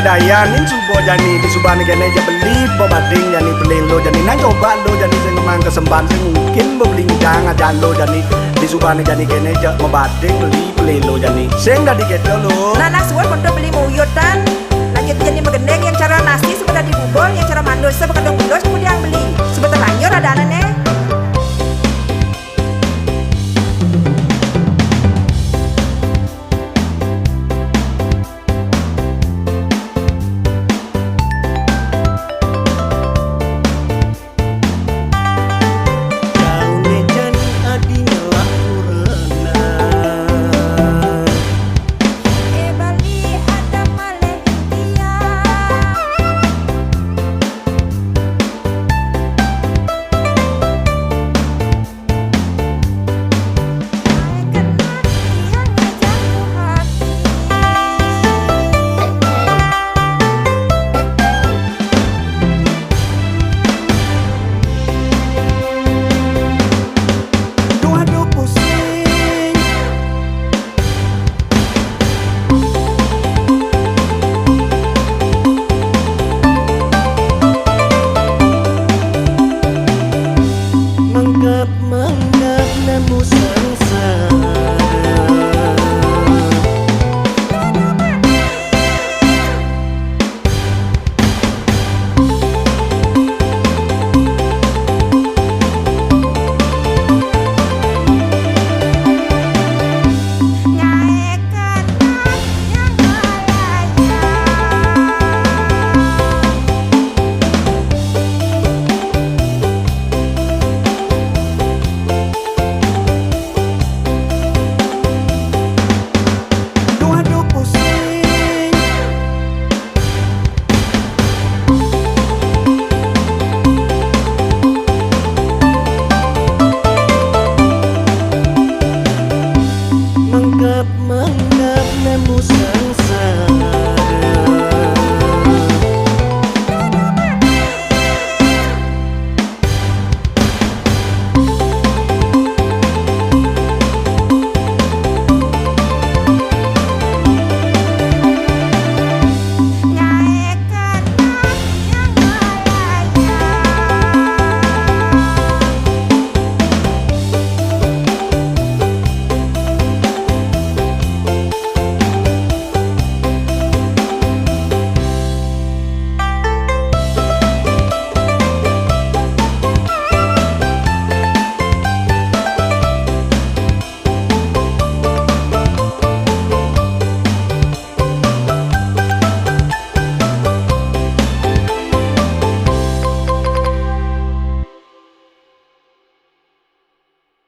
dayan nin subo jani di subane kene aja beli pebading jani beli lo jani nang coba lo jani sing mang kesemban sing mungkin beli jangan jalo jani di subane jani kene aja mebading beli lo jani sing dah dikedo lo Nah suar kondo beli muyutan lanjut jadi megendeng yang cara nasi sebenarnya dibubur yang cara mandul sebenarnya kemudian beli